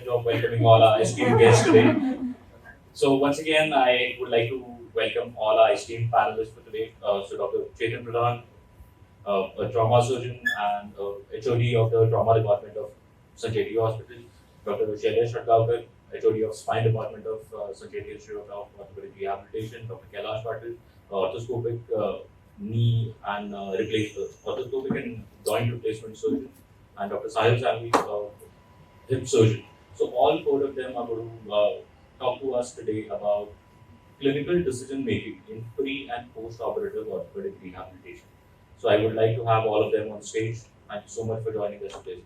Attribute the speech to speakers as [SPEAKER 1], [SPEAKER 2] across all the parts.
[SPEAKER 1] privilege of welcoming all our esteemed guests today. So once again, I would like to welcome all our esteemed panelists for today. So Dr. Chetan Pradhan, a trauma surgeon and HOD of the trauma department of Sancheti Hospital. Dr. Healyos, HOD of spine department of Sancheti Institute of Orthopaedic Rehabilitation. Dr. Kailash Patil, orthoscopic knee and orthoscopic and joint replacement surgeon, and Dr. Sahil Sangvi, hip surgeon. So all four of them are going to talk to us today about clinical decision making in pre and post-operative orthopedic rehabilitation. So I would like to have all of them on stage. Thank you so much for joining us today.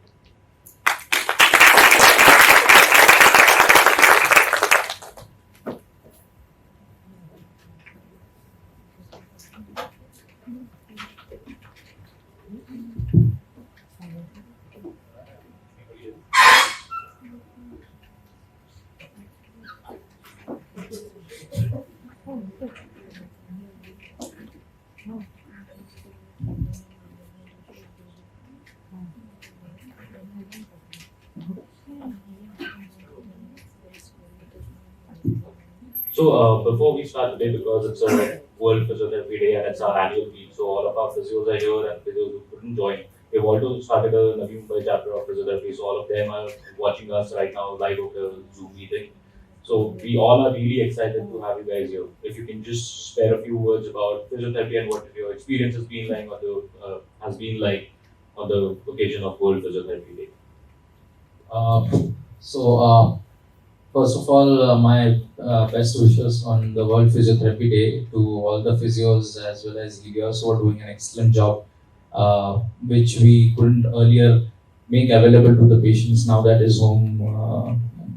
[SPEAKER 1] So before we start today, because it's a World Physiotherapy Day and it's our annual week, so all of our physios are here and physios who couldn't join. We've also started a Navi Mumbai chapter of physiotherapy, so all of them are watching us right now live over the Zoom meeting. So we all are really excited to have you guys here. If you can just spare a few words about physiotherapy and what your experience has been like on the occasion of World Physiotherapy Day.
[SPEAKER 2] First of all, my best wishes on the World Physiotherapy Day to all the physios as well as Healyos who are doing an excellent job, which we couldn't earlier make available to the patients. Now that is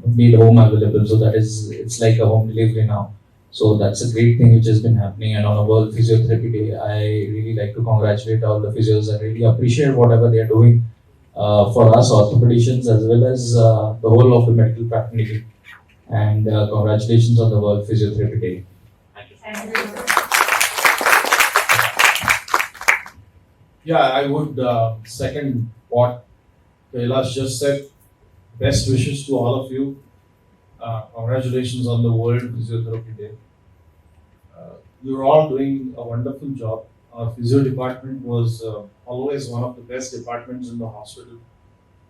[SPEAKER 2] made home available, so it's like a home delivery now. So that's a great thing which has been happening. And on a World Physiotherapy Day, I really like to congratulate all the physios and really appreciate whatever they are doing for us orthopedicians as well as the whole of the medical fraternity. And congratulations on the World Physiotherapy Day.
[SPEAKER 1] Thank you.
[SPEAKER 3] Yeah, I would second what Kailash just said. Best wishes to all of you. Congratulations on the World Physiotherapy Day. You're all doing a wonderful job. Our physio department was always one of the best departments in the hospital.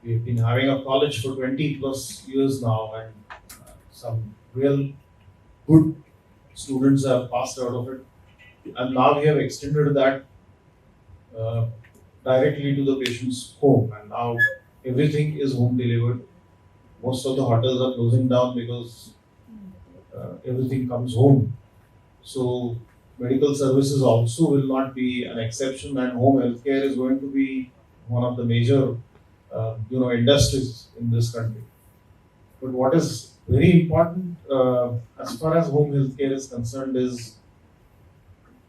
[SPEAKER 3] We've been having a college for 20 plus years now, and some real good students have passed out of it. And now we have extended that directly to the patient's home, and now everything is home delivered. Most of the hotels are closing down because everything comes home. So medical services also will not be an exception, and home healthcare is going to be one of the major industries in this country. But what is very important as far as home healthcare is concerned is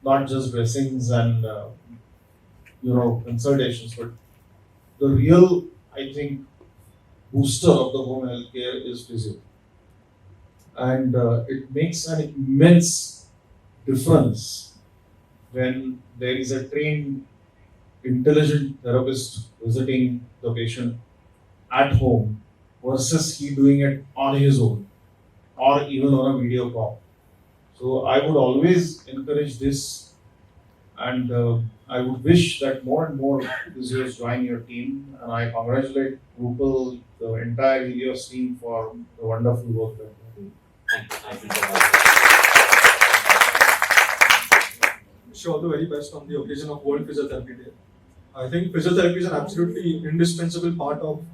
[SPEAKER 3] not just dressings and consultations, but the real, I think, booster of the home healthcare is physio, and it makes an immense difference when there is a trained, intelligent therapist visiting the patient at home versus he doing it on his own or even on a video call. So I would always encourage this, and I would wish that more and more physios join your team, and I congratulate Rupal, the entire Healyos team for the wonderful work that they do.
[SPEAKER 1] Thank you so much.
[SPEAKER 4] Wish you all the very best on the occasion of World Physiotherapy Day. I think physiotherapy is an absolutely indispensable part of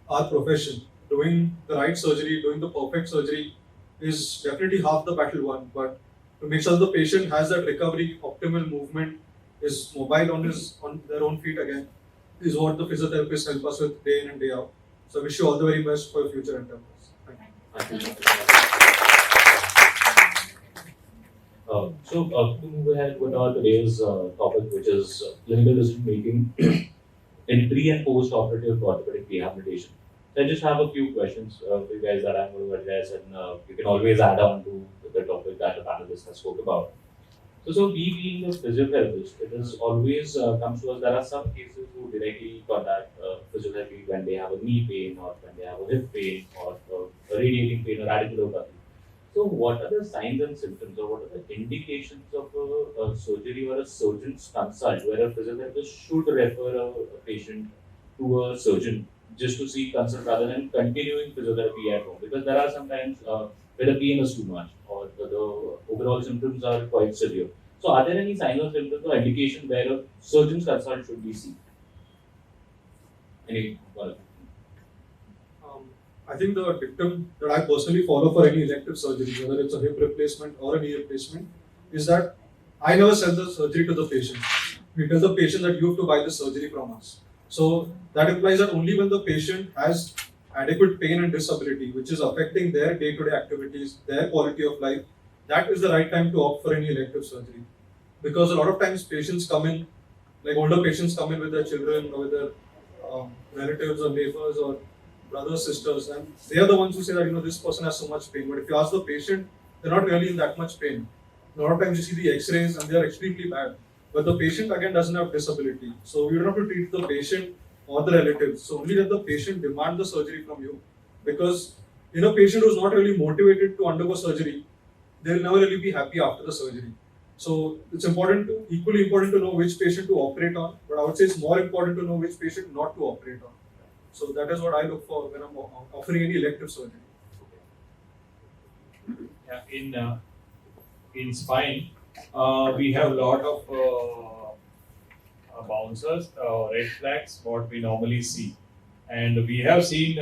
[SPEAKER 4] our profession. Doing the right surgery, doing the perfect surgery is definitely half the battle won. But to make sure the patient has that recovery, optimal movement, is mobile on their own feet again, is what the physiotherapists help us with day in and day out. So I wish you all the very best for your future endeavors. Thank you.
[SPEAKER 1] To move ahead with our today's topic, which is clinical decision making in pre and post operative orthopedic rehabilitation. So I just have a few questions for you guys that I'm going to address, and you can always add on to the topic that the panelists have spoke about. So we being a physiotherapist, it is always comes to us. There are some cases who directly contact physiotherapy when they have a knee pain or when they have a hip pain or radiating pain or radiculopathy. So, what are the signs and symptoms, or what are the indications of a surgery or a surgeon's consult where a physiotherapist should refer a patient to a surgeon just to seek consult rather than continuing physiotherapy at home? Because there are sometimes where the pain is too much or the overall symptoms are quite severe. So, are there any signs or symptoms or indication where a surgeon's consult should be seen? Any?
[SPEAKER 4] I think the dictum that I personally follow for any elective surgery, whether it's a hip replacement or a knee replacement, is that I never send the surgery to the patient. We tell the patient that you have to buy the surgery from us. So that implies that only when the patient has adequate pain and disability, which is affecting their day-to-day activities, their quality of life, that is the right time to opt for any elective surgery. Because a lot of times patients come in, like older patients come in with their children or with their relatives or neighbors or brothers, sisters, and they are the ones who say that this person has so much pain. But if you ask the patient, they're not really in that much pain. A lot of times you see the X-rays and they are extremely bad. But the patient again doesn't have disability. So you don't have to treat the patient or the relatives. So only let the patient demand the surgery from you. Because in a patient who's not really motivated to undergo surgery, they'll never really be happy after the surgery. So it's equally important to know which patient to operate on, but I would say it's more important to know which patient not to operate on. So that is what I look for when I'm offering any elective surgery.
[SPEAKER 5] Yeah, in spine, we have a lot of bouncers, red flags, what we normally see. And we have seen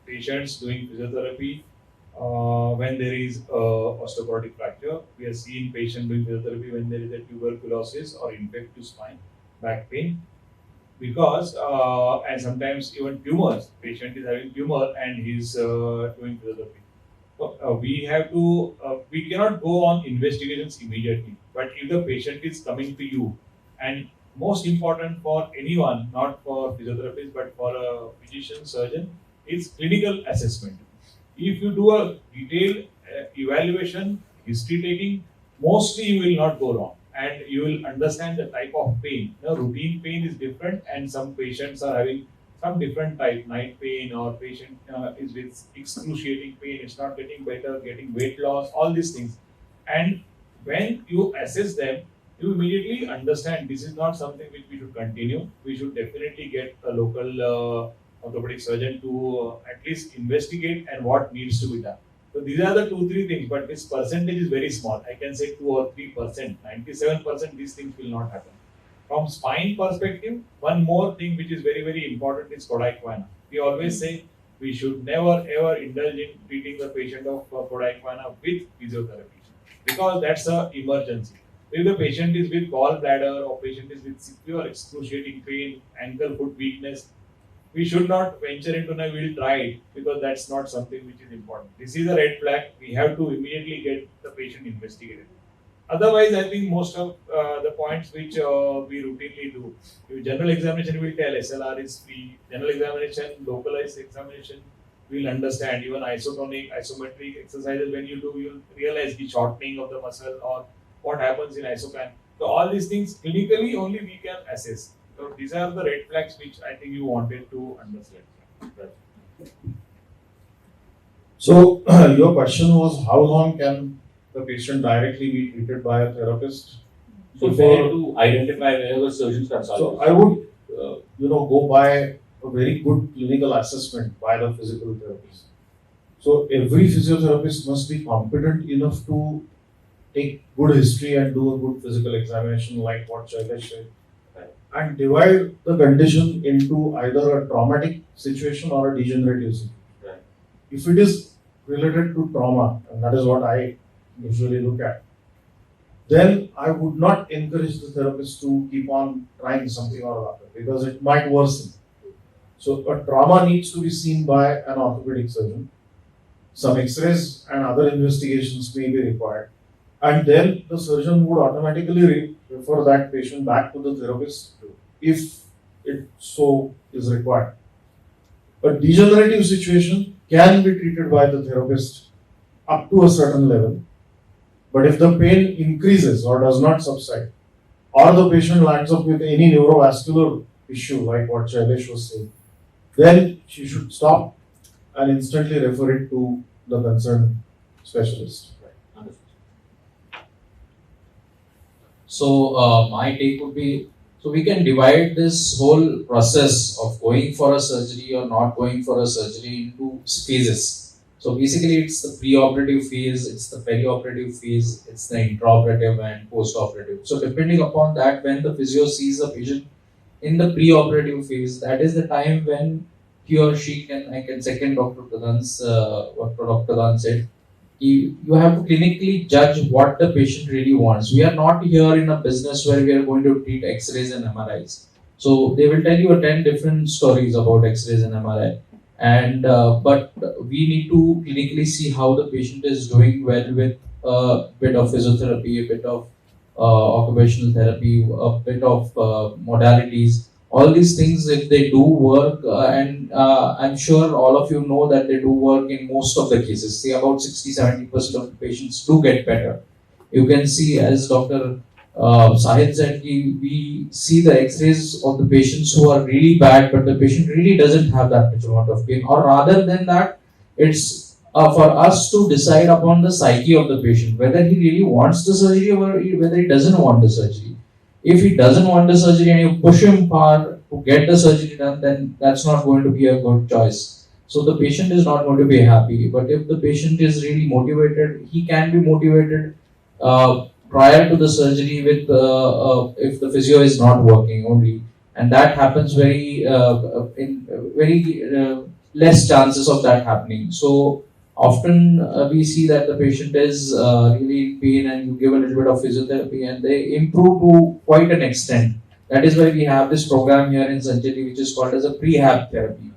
[SPEAKER 5] patients doing physiotherapy when there is osteoporotic fracture. We have seen patients doing physiotherapy when there is a tuberculosis or infective spine, back pain. Because and sometimes even tumors, patient is having tumor and he's doing physiotherapy. So we cannot go on investigations immediately. But if the patient is coming to you, and most important for anyone, not for physiotherapists but for a physician, surgeon, is clinical assessment. If you do a detailed evaluation, history taking, mostly you will not go wrong. And you will understand the type of pain. Routine pain is different, and some patients are having some different type, night pain, or patient is with excruciating pain, it's not getting better, getting weight loss, all these things. And when you assess them, you immediately understand this is not something which we should continue. We should definitely get a local orthopedic surgeon to at least investigate and what needs to be done. So these are the 2-3 things, but this percentage is very small. I can say 2 or 3%. 97% these things will not happen. From spine perspective, one more thing which is very, very important is Kodaiquana. We always say we should never ever indulge in treating the patient of Kodaiquana with physiotherapy, because that's an emergency. If the patient is with gallbladder or patient is with severe excruciating pain, ankle, foot weakness, we should not venture into we'll try it, because that's not something which is important. This is a red flag. We have to immediately get the patient investigated. Otherwise, I think most of the points which we routinely do, general examination will tell SLR is free. General examination, localized examination, we'll understand. Even isotonic, isometric exercises, when you do, you'll realize the shortening of the muscle or what happens in isopan. So all these things clinically only we can assess. So these are the red flags which I think you wanted to understand.
[SPEAKER 3] So your question was, how long can the patient directly be treated by a therapist?
[SPEAKER 1] So fair to identify where the surgeon's consult.
[SPEAKER 3] So I would go by a very good clinical assessment by the physical therapist. So every physiotherapist must be competent enough to take good history and do a good physical examination, like what Shailesh said, and divide the condition into either a traumatic situation or a degenerative situation.
[SPEAKER 1] Right.
[SPEAKER 3] If it is related to trauma, and that is what I usually look at, then I would not encourage the therapist to keep on trying something or other, because it might worsen. So a trauma needs to be seen by an orthopedic surgeon. Some X-rays and other investigations may be required. And then the surgeon would automatically refer that patient back to the therapist if it so is required. A degenerative situation can be treated by the therapist up to a certain level. But if the pain increases or does not subside, or the patient lands up with any neurovascular issue like what Shailesh was saying, then she should stop and instantly refer it to the concerned specialist.
[SPEAKER 1] Understood.
[SPEAKER 2] So my take would be, so we can divide this whole process of going for a surgery or not going for a surgery into phases. So basically it's the pre-operative phase, it's the peri-operative phase, it's the intraoperative and post-operative. So depending upon that, when the physio sees the patient in the pre-operative phase, that is the time when he or she can, I can second Dr. Pradhan's, what Dr. Pradhan said, you have to clinically judge what the patient really wants. We are not here in a business where we are going to treat X-rays and MRIs. So they will tell you 10 different stories about X-rays and MRI. And but we need to clinically see how the patient is doing well with a bit of physiotherapy, a bit of occupational therapy, a bit of modalities. All these things, if they do work, and I'm sure all of you know that they do work in most of the cases. See, about 60-70% of the patients do get better. You can see, as Dr. Sahid said, we see the x-rays of the patients who are really bad, but the patient really doesn't have that much amount of pain. Or rather than that, it's for us to decide upon the psyche of the patient, whether he really wants the surgery or whether he doesn't want the surgery. If he doesn't want the surgery and you push him hard to get the surgery done, then that's not going to be a good choice. So the patient is not going to be happy. But if the patient is really motivated, he can be motivated prior to the surgery with if the physio is not working only, and that happens in very less chances of that happening. So often we see that the patient is really in pain and you give a little bit of physiotherapy and they improve to quite an extent. That is why we have this program here in Sancheti which is called as a prehab therapy.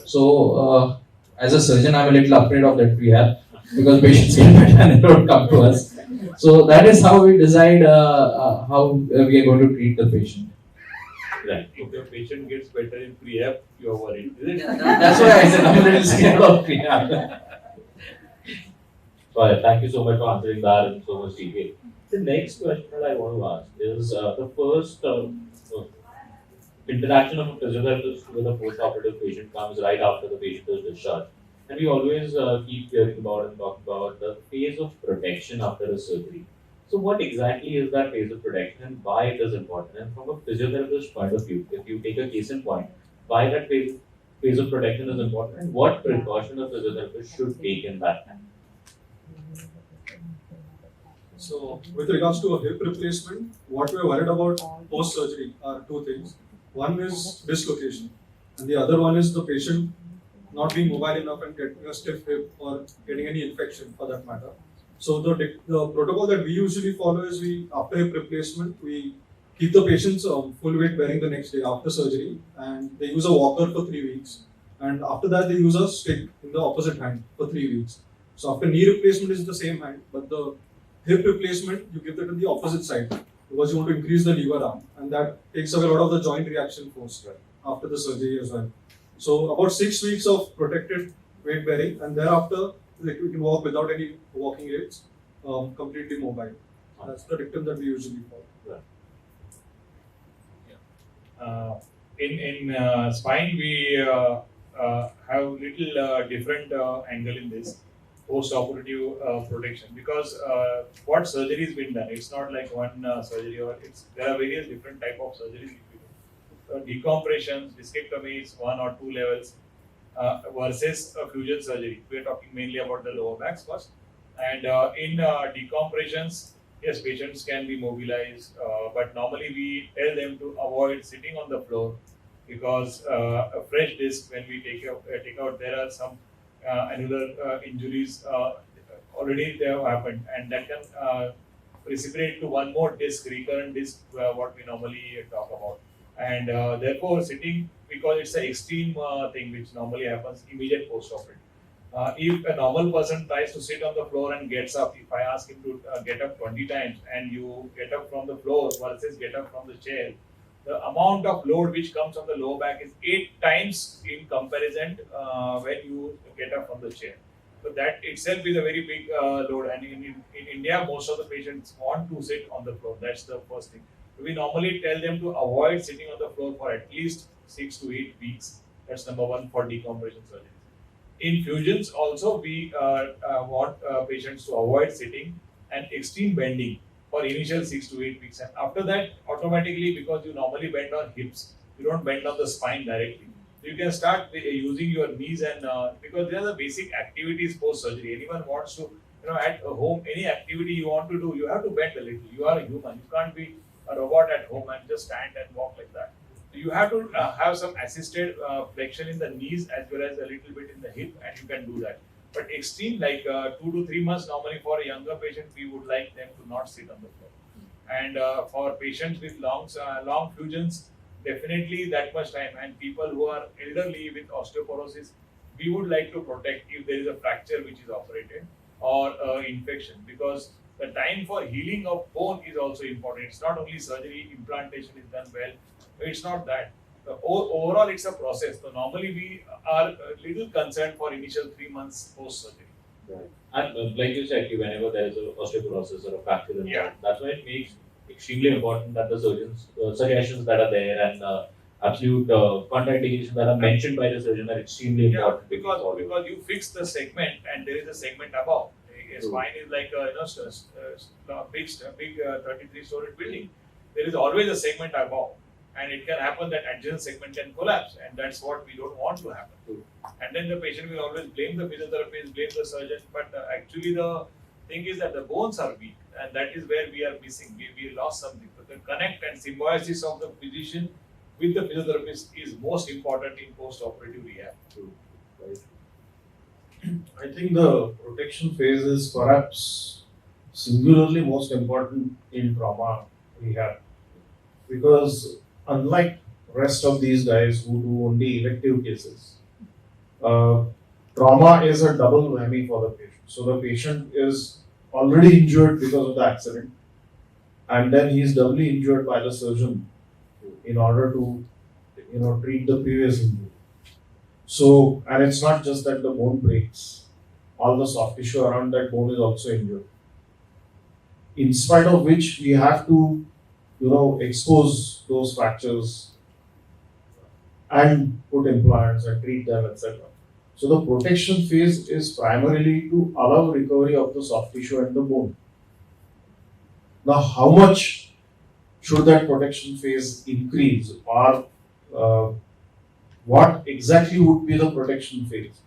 [SPEAKER 2] So as a surgeon, I'm a little afraid of that prehab because patients get better and they don't come to us. So that is how we decide how we are going to treat the patient.
[SPEAKER 1] Right.
[SPEAKER 5] If the patient gets better in prehab, you are worried, is it?
[SPEAKER 2] That's why I said I'm a little scared of prehab.
[SPEAKER 1] Right. Thank you so much for answering that in so much detail. The next question that I want to ask is the first interaction of a physiotherapist with a post-operative patient comes right after the patient is discharged. And we always keep hearing about and talk about the phase of protection after a surgery. So what exactly is that phase of protection and why it is important? And from a physiotherapist point of view, if you take a case in point, why that phase of protection is important and what precaution a physiotherapist should take in that time?
[SPEAKER 4] So, with regards to a hip replacement, what we are worried about post surgery are two things. One is dislocation, and the other one is the patient not being mobile enough and getting a stiff hip or getting any infection for that matter. So, the protocol that we usually follow is after hip replacement, we keep the patients full weight bearing the next day after surgery, and they use a walker for 3 weeks. And after that, they use a stick in the opposite hand for 3 weeks. So, after knee replacement is the same hand, but the hip replacement, you give that on the opposite side because you want to increase the lever arm, and that takes away a lot of the joint reaction force after the surgery as well. So about 6 weeks of protected weight bearing, and thereafter we can walk without any walking aids, completely mobile. That's the dictum that we usually follow.
[SPEAKER 5] In spine, we have little different angle in this post-operative protection because what surgery has been done, it's not like one surgery or there are various different type of surgeries. Decompressions, discectomies, 1 or 2 levels versus fusion surgery. We are talking mainly about the lower backs first. And in decompressions, yes, patients can be mobilized, but normally we tell them to avoid sitting on the floor because a fresh disc, when we take out, there are some annular injuries already they have happened, and that can precipitate to one more disc, recurrent disc, what we normally talk about. And therefore, sitting, because it's an extreme thing which normally happens immediate post-operative. If a normal person tries to sit on the floor and gets up, if I ask him to get up 20 times and you get up from the floor versus get up from the chair, the amount of load which comes on the lower back is 8 times in comparison when you get up from the chair. So that itself is a very big load, and in India, most of the patients want to sit on the floor. That's the first thing. We normally tell them to avoid sitting on the floor for at least 6 to 8 weeks. That's number one for decompression surgery. In fusions also, we want patients to avoid sitting and extreme bending for initial 6 to 8 weeks. And after that, automatically, because you normally bend on hips, you don't bend on the spine directly. You can start using your knees and because they are the basic activities post surgery. Anyone wants to, at home, any activity you want to do, you have to bend a little. You are a human. You can't be a robot at home and just stand and walk like that. So you have to have some assisted flexion in the knees as well as a little bit in the hip, and you can do that. But extreme, like 2 to 3 months, normally for a younger patient, we would like them to not sit on the floor. And for patients with long fusions, definitely that much time. And people who are elderly with osteoporosis, we would like to protect if there is a fracture which is operated or infection, because the time for healing of bone is also important. It's not only surgery, implantation is done well. It's not that. Overall, it's a process. So normally we are a little concerned for initial 3 months post surgery.
[SPEAKER 1] Right. And like you said, whenever there is a osteoporosis or a fracture involved,
[SPEAKER 5] Yeah.
[SPEAKER 1] that's why it makes extremely important that the surgeons suggestions that are there and absolute contraindications that are mentioned by the surgeon are extremely
[SPEAKER 5] Yeah,
[SPEAKER 1] important.
[SPEAKER 5] because you fix the segment and there is a segment above. A
[SPEAKER 1] True.
[SPEAKER 5] spine is like a big 33-story building. There is always a segment above, and it can happen that adjacent segment can collapse, and that's what we don't want to happen.
[SPEAKER 1] True.
[SPEAKER 5] And then the patient will always blame the physiotherapist, blame the surgeon, but actually the thing is that the bones are weak, and that is where we are missing. We lost something. But the connect and symbiosis of the physician with the physiotherapist is most important in post-operative rehab.
[SPEAKER 1] True. Right.
[SPEAKER 3] I think the protection phase is perhaps singularly most important in trauma rehab, because unlike rest of these guys who do only elective cases, trauma is a double whammy for the patient. So the patient is already injured because of the accident, and then he is doubly injured by the surgeon in order to treat the previous injury. So, and it's not just that the bone breaks, all the soft tissue around that bone is also injured. In spite of which we have to, expose those fractures and put implants and treat them, etc. So the protection phase is primarily to allow recovery of the soft tissue and the bone. Now, how much should that protection phase increase, or what exactly would be the protection phase?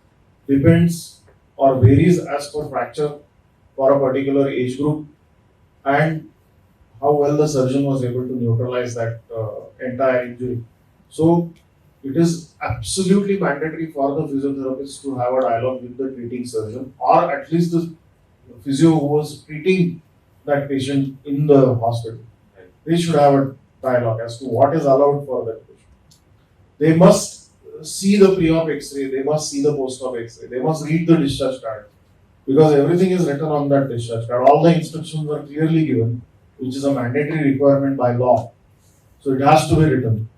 [SPEAKER 3] Depends or varies as per fracture for a particular age group and how well the surgeon was able to neutralize that entire injury. So it is absolutely mandatory for the physiotherapist to have a dialogue with the treating surgeon, or at least the physio who was treating that patient in the hospital. They should have a dialogue as to what is allowed for that patient. They must see the pre-op X-ray, they must see the post-op X-ray, they must read the discharge card, because everything is written on that discharge card. All the instructions are clearly given, which is a mandatory requirement by law. So it has to be written.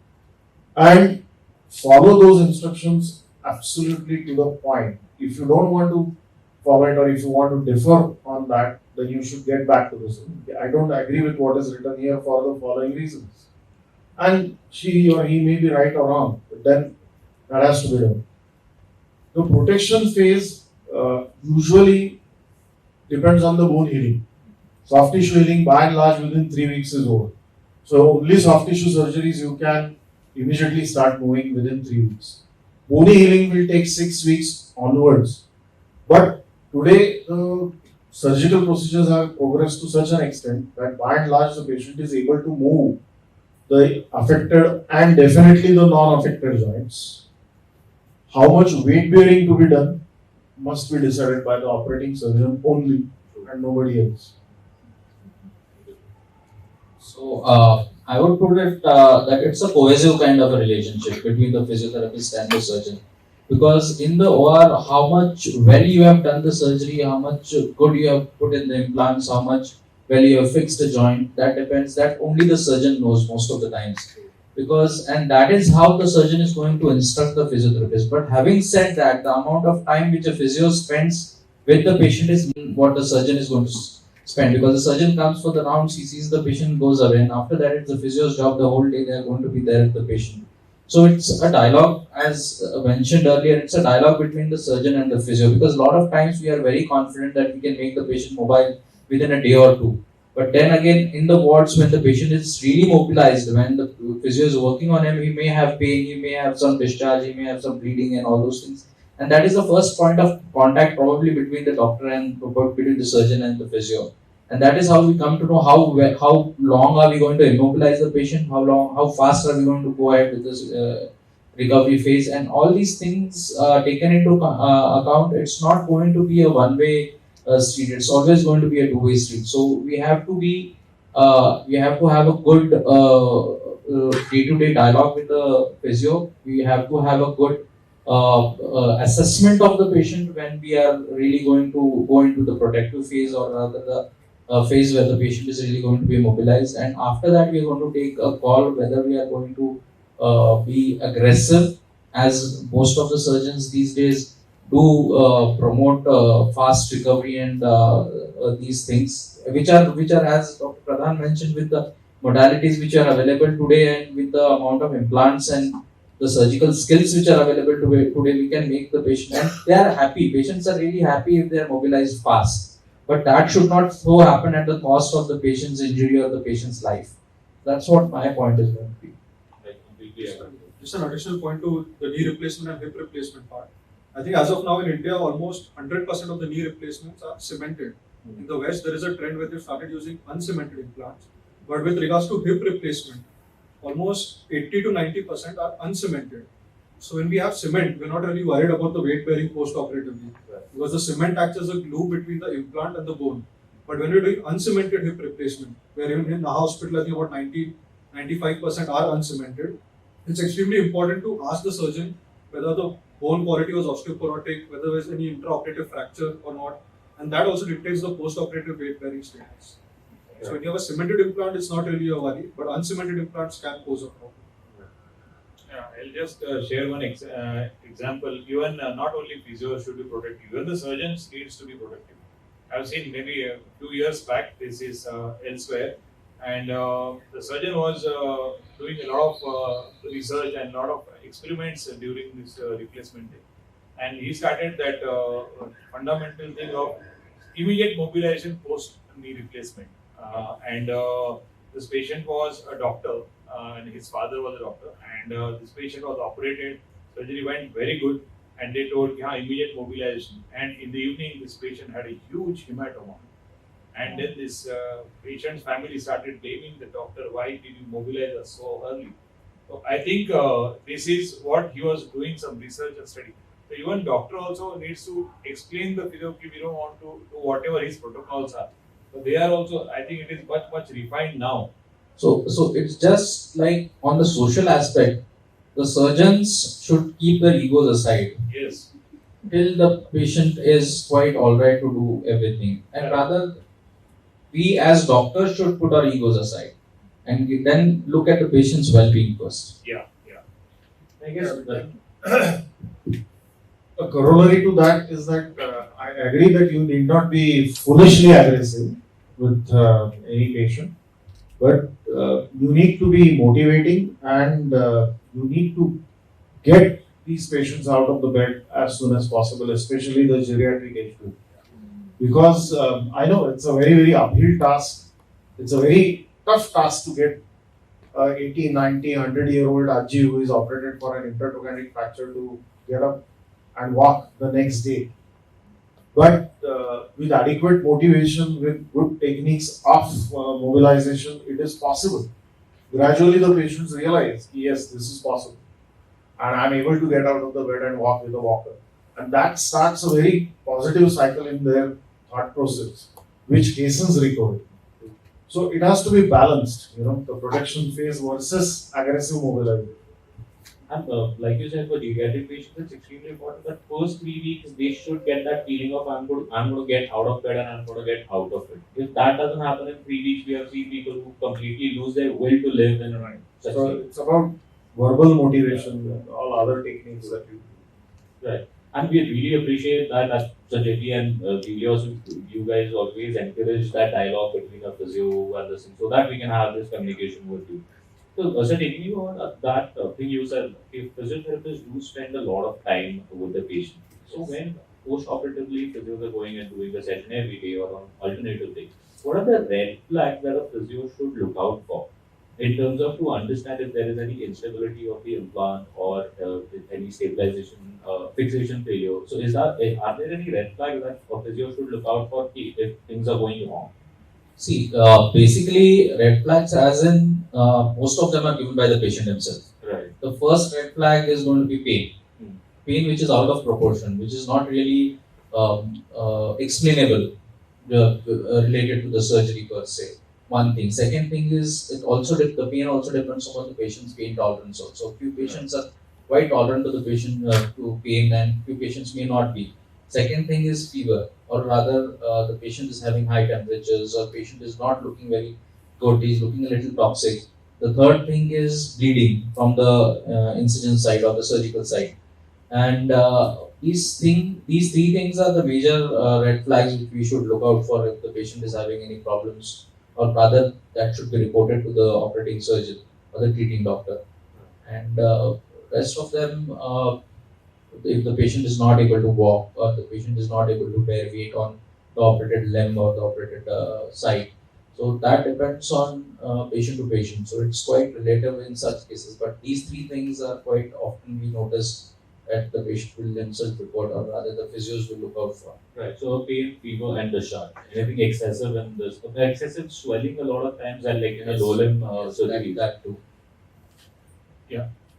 [SPEAKER 3] And follow those instructions absolutely to the point. If you don't want to follow it, or if you want to differ on that, then you should get back to the surgeon. I don't agree with what is written here for the following reasons. And she or he may be right or wrong, but then that has to be done. The protection phase usually depends on the bone healing. Soft tissue healing by and large within 3 weeks is over. So only soft tissue surgeries you can immediately start moving within 3 weeks. Bone healing will take 6 weeks onwards. But today the surgical procedures have progressed to such an extent that by and large the patient is able to move the affected and definitely the non-affected joints. How much weight bearing to be done must be decided by the operating surgeon only and nobody else.
[SPEAKER 2] So I would put it that it's a cohesive kind of a relationship between the physiotherapist and the surgeon. Because in the OR, how much well you have done the surgery, how much good you have put in the implants, how much well you have fixed the joint, that depends. That only the surgeon knows most of the times. And that is how the surgeon is going to instruct the physiotherapist. But having said that, the amount of time which a physio spends with the patient is what the surgeon is going to spend, because the surgeon comes for the rounds, he sees the patient, goes away, and after that it's the physio's job the whole day. They are going to be there with the patient. So it's a dialogue, as mentioned earlier, it's a dialogue between the surgeon and the physio, because a lot of times we are very confident that we can make the patient mobile within a day or two. But then again, in the wards, when the patient is really mobilized, when the physio is working on him, he may have pain, he may have some discharge, he may have some bleeding and all those things. And that is the first point of contact probably between the doctor and between the surgeon and the physio. And that is how we come to know how long are we going to immobilize the patient, how fast are we going to go ahead with this recovery phase, and all these things taken into account. It's not going to be a one-way street. It's always going to be a two-way street. So we have to have a good day-to-day dialogue with the physio. We have to have a good assessment of the patient when we are really going to go into the protective phase, or rather the phase where the patient is really going to be mobilized. And after that, we are going to take a call whether we are going to be aggressive, as most of the surgeons these days do promote fast recovery and these things, which are, as Dr. Pradhan mentioned, with the modalities which are available today and with the amount of implants and the surgical skills which are available today, we can make the patient, and they are happy. Patients are really happy if they are mobilized fast. But that should not so happen at the cost of the patient's injury or the patient's life. That's what my point is going to be.
[SPEAKER 1] I completely agree.
[SPEAKER 4] Just an additional point to the knee replacement and hip replacement part. I think as of now in India, almost 100% of the knee replacements are cemented. In the West, there is a trend where they started using uncemented implants. But with regards to hip replacement, almost 80 to 90% are uncemented. So when we have cement, we're not really worried about the weight bearing post-operatively, because the cement acts as a glue between the implant and the bone. But when we're doing uncemented hip replacement, where even in the hospital, I think about 90-95% are uncemented, it's extremely important to ask the surgeon whether the bone quality was osteoporotic, whether there's any intraoperative fracture or not, and that also dictates the post-operative weight bearing status. So when you have a cemented implant, it's not really a worry, but uncemented implants can pose a problem.
[SPEAKER 5] Yeah, I'll just share one example. Even not only physio should be protective, even the surgeons needs to be protective. I've seen maybe a few years back, this is elsewhere, and the surgeon was doing a lot of research and a lot of experiments during this replacement day. And he started that fundamental thing of immediate mobilization post knee replacement. And this patient was a doctor, and his father was a doctor, and this patient was operated. Surgery went very good, and they told immediate mobilization. And in the evening, this patient had a huge hematoma. And then this patient's family started blaming the doctor. Why did you mobilize us so early? So I think this is what he was doing some research and study. So even doctor also needs to explain the physiotherapy. We don't want to do whatever his protocols are. So they are also, I think it is much refined now.
[SPEAKER 2] So it's just like on the social aspect, the surgeons should keep their egos aside
[SPEAKER 5] Yes.
[SPEAKER 2] till the patient is quite alright to do everything, and rather we as doctors should put our egos aside and then look at the patient's well-being first.
[SPEAKER 5] Yeah.
[SPEAKER 1] I guess
[SPEAKER 3] A corollary to that is that I agree that you need not be foolishly aggressive with any patient, but you need to be motivating, and you need to get these patients out of the bed as soon as possible, especially the geriatric age group. Because I know it's a very uphill task. It's a very tough task to get 80, 90, 100-year-old Aji who is operated for an intertrochanteric fracture to get up and walk the next day. But with adequate motivation, with good techniques of mobilization, it is possible. Gradually the patients realize, yes, this is possible. And I'm able to get out of the bed and walk with a walker. And that starts a very positive cycle in their thought process, which hastens recovery. So it has to be balanced, the protection phase versus aggressive mobilization.
[SPEAKER 1] And like you said, for geriatric patients, it's extremely important that first 3 weeks they should get that feeling of I'm going to get out of bed and I'm going to get out of it. If that doesn't happen in 3 weeks, we have seen people who completely lose their will to live and succeed.
[SPEAKER 3] So it's about verbal motivation and all other techniques that you do.
[SPEAKER 1] Right. And we really appreciate that Sancheti and Healyos, you guys always encourage that dialogue between a physio and the thing, so that we can have this communication with you. So taking you on that thing you said, if physiotherapists do spend a lot of time with the patient, so when post-operatively physios are going and doing a session every day or on alternative days, what are the red flags that a physio should look out for in terms of to understand if there is any instability of the implant or any stabilization, fixation failure? So are there any red flags that a physio should look out for if things are going wrong?
[SPEAKER 2] See, basically, red flags, as in most of them are given by the patient himself.
[SPEAKER 1] Right.
[SPEAKER 2] The first red flag is going to be pain.
[SPEAKER 1] Hmm.
[SPEAKER 2] Pain which is out of proportion, which is not really explainable related to the surgery per se. One thing. Second thing is the pain also depends upon the patient's pain tolerance also. Few patients are quite tolerant to the patient to pain, and few patients may not be. Second thing is fever, or rather, the patient is having high temperatures, or patient is not looking very good. He's looking a little toxic. The third thing is bleeding from the incision side or the surgical side, and these three things are the major red flags which we should look out for if the patient is having any problems, or rather that should be reported to the operating surgeon or the treating doctor. And rest of them, if the patient is not able to walk or the patient is not able to bear weight on the operated limb or the operated side. So that depends on patient to patient. So it's quite relative in such cases. But these three things are quite often we notice that the patient will themselves report, or rather the physios will look out for.
[SPEAKER 1] Right. So pain, fever, and discharge. Anything excessive and this excessive swelling a lot of times and like in a low limb surgery.
[SPEAKER 2] That too.